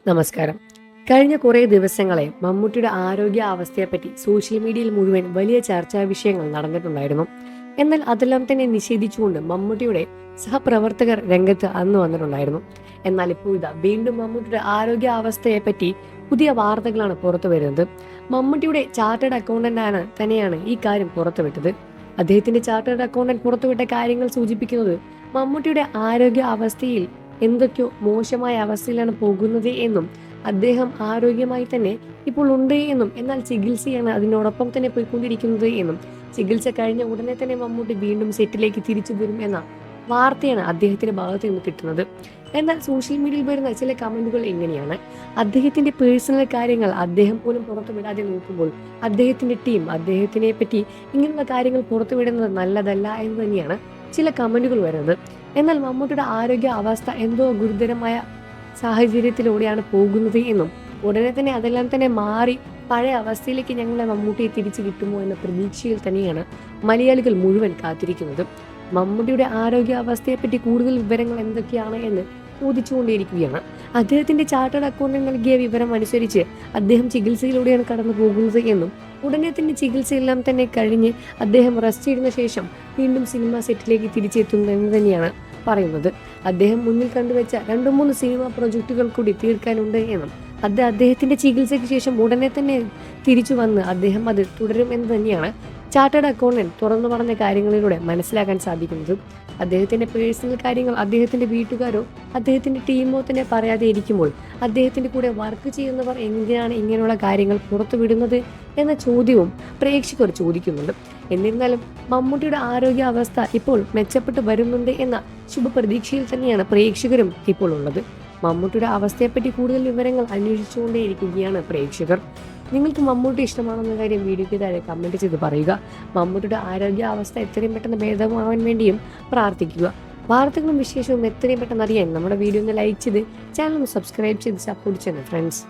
നമസ്കാരം. കഴിഞ്ഞ കുറേ ദിവസങ്ങളെ മമ്മൂട്ടിയുടെ ആരോഗ്യ അവസ്ഥയെപ്പറ്റി സോഷ്യൽ മീഡിയയിൽ മുഴുവൻ വലിയ ചർച്ചാ വിഷയങ്ങൾ നടന്നിട്ടുണ്ടായിരുന്നു. എന്നാൽ അതെല്ലാം തന്നെ നിഷേധിച്ചുകൊണ്ട് മമ്മൂട്ടിയുടെ സഹപ്രവർത്തകർ രംഗത്ത് അന്ന് വന്നിട്ടുണ്ടായിരുന്നു. എന്നാൽ ഇപ്പോൾ ഇതാ വീണ്ടും മമ്മൂട്ടിയുടെ ആരോഗ്യ അവസ്ഥയെപ്പറ്റി പുതിയ വാർത്തകളാണ് പുറത്തു വരുന്നത്. മമ്മൂട്ടിയുടെ ചാർട്ടേഡ് അക്കൗണ്ടന്റ് തന്നെയാണ് ഈ കാര്യം പുറത്തുവിട്ടത്. അദ്ദേഹത്തിന്റെ ചാർട്ടേഡ് അക്കൗണ്ടന്റ് പുറത്തുവിട്ട കാര്യങ്ങൾ സൂചിപ്പിക്കുന്നത് മമ്മൂട്ടിയുടെ ആരോഗ്യ അവസ്ഥയിൽ എന്തൊക്കെയോ മോശമായ അവസ്ഥയിലാണ് പോകുന്നത് എന്നും അദ്ദേഹം ആരോഗ്യമായി തന്നെ ഇപ്പോൾ ഉണ്ട് എന്നും എന്നാൽ ചികിത്സയാണ് അതിനോടൊപ്പം തന്നെ പോയിക്കൊണ്ടിരിക്കുന്നത് എന്നും ചികിത്സ കഴിഞ്ഞ ഉടനെ തന്നെ മമ്മൂട്ടി വീണ്ടും സെറ്റിലേക്ക് തിരിച്ചു വരും എന്ന വാർത്തയാണ് അദ്ദേഹത്തിന്റെ ഭാഗത്ത് നിന്ന് കിട്ടുന്നത്. എന്നാൽ സോഷ്യൽ മീഡിയയിൽ വരുന്ന ചില കമന്റുകൾ എങ്ങനെയാണ്, അദ്ദേഹത്തിന്റെ പേഴ്സണൽ കാര്യങ്ങൾ അദ്ദേഹം പോലും പുറത്തുവിടാതെ നോക്കുമ്പോൾ അദ്ദേഹത്തിന്റെ ടീം അദ്ദേഹത്തിനെ പറ്റി ഇങ്ങനെയുള്ള കാര്യങ്ങൾ പുറത്തുവിടുന്നത് നല്ലതല്ല എന്ന് തന്നെയാണ് ചില കമന്റുകൾ വരുന്നത്. എന്നാൽ മമ്മൂട്ടിയുടെ ആരോഗ്യ അവസ്ഥ എന്തോ ഗുരുതരമായ സാഹചര്യത്തിലൂടെയാണ് പോകുന്നത് എന്നും ഉടനെ തന്നെ അതെല്ലാം തന്നെ മാറി പഴയ അവസ്ഥയിലേക്ക് ഞങ്ങളെ മമ്മൂട്ടിയെ തിരിച്ചു കിട്ടുമോ എന്ന പ്രതീക്ഷയിൽ തന്നെയാണ് മലയാളികൾ മുഴുവൻ കാത്തിരിക്കുന്നത്. മമ്മൂട്ടിയുടെ ആരോഗ്യ അവസ്ഥയെപ്പറ്റി കൂടുതൽ വിവരങ്ങൾ എന്തൊക്കെയാണ് എന്ന് ചോദിച്ചുകൊണ്ടേയിരിക്കുകയാണ്. അദ്ദേഹത്തിന്റെ ചാർട്ടേഡ് അക്കൗണ്ടന്റ് നൽകിയ വിവരം അനുസരിച്ച് അദ്ദേഹം ചികിത്സയിലൂടെയാണ് കടന്നു പോകുന്നത് എന്നും ഉടനെ തന്നെ ചികിത്സയെല്ലാം തന്നെ കഴിഞ്ഞ് അദ്ദേഹം റെസ്റ്റ് ചെയ്തതിനു ശേഷം വീണ്ടും സിനിമ സെറ്റിലേക്ക് തിരിച്ചെത്തുന്നു എന്ന് തന്നെയാണ് പറയുന്നത്. അദ്ദേഹം മുന്നിൽ കണ്ടുവച്ച 2-3 സിനിമ പ്രൊജക്ടുകൾ കൂടി തീർക്കാനുണ്ട് എന്നും അദ്ദേഹത്തിന്റെ ചികിത്സയ്ക്ക് ശേഷം ഉടനെ തന്നെ തിരിച്ചു വന്ന് അദ്ദേഹം അത് തുടരും എന്ന് തന്നെയാണ് ചാർട്ടേഡ് അക്കൗണ്ടന്റ് തുറന്നു പറഞ്ഞ കാര്യങ്ങളിലൂടെ മനസ്സിലാക്കാൻ സാധിക്കുന്നത്. അദ്ദേഹത്തിന്റെ പേഴ്സണൽ കാര്യങ്ങൾ അദ്ദേഹത്തിന്റെ വീട്ടുകാരോ അദ്ദേഹത്തിന്റെ ടീമോ തന്നെ പറയാതെ ഇരിക്കുമ്പോൾ അദ്ദേഹത്തിന്റെ കൂടെ വർക്ക് ചെയ്യുന്നവർ എന്തിനാണ് ഇങ്ങനെയുള്ള കാര്യങ്ങൾ പുറത്തുവിടുന്നത് എന്ന ചോദ്യവും പ്രേക്ഷകർ ചോദിക്കുന്നുണ്ട്. എന്നിരുന്നാലും മമ്മൂട്ടിയുടെ ആരോഗ്യ അവസ്ഥ ഇപ്പോൾ മെച്ചപ്പെട്ടു വരുന്നുണ്ട് എന്ന ശുഭപ്രതീക്ഷയിൽ തന്നെയാണ് പ്രേക്ഷകരും ഇപ്പോൾ ഉള്ളത്. മമ്മൂട്ടിയുടെ അവസ്ഥയെപ്പറ്റി കൂടുതൽ വിവരങ്ങൾ അന്വേഷിച്ചുകൊണ്ടേയിരിക്കുകയാണ് പ്രേക്ഷകർ. നിങ്ങൾക്ക് മമ്മൂട്ടി ഇഷ്ടമാണെന്ന കാര്യം വീഡിയോയ്ക്ക് താഴെ കമന്റ് ചെയ്ത് പറയുക. മമ്മൂട്ടിയുടെ ആരോഗ്യ അവസ്ഥ എത്രയും പെട്ടെന്ന് ഭേദമാവാൻ വേണ്ടിയും പ്രാർത്ഥിക്കുക. വാർത്തകളും വിശേഷവും എത്രയും പെട്ടെന്ന് അറിയാൻ നമ്മുടെ വീഡിയോ ഒന്ന് ലൈക്ക് ചെയ്ത് ചാനൽ സബ്സ്ക്രൈബ് ചെയ്ത് സപ്പോർട്ട് ചെയ്യുന്നു ഫ്രണ്ട്സ്.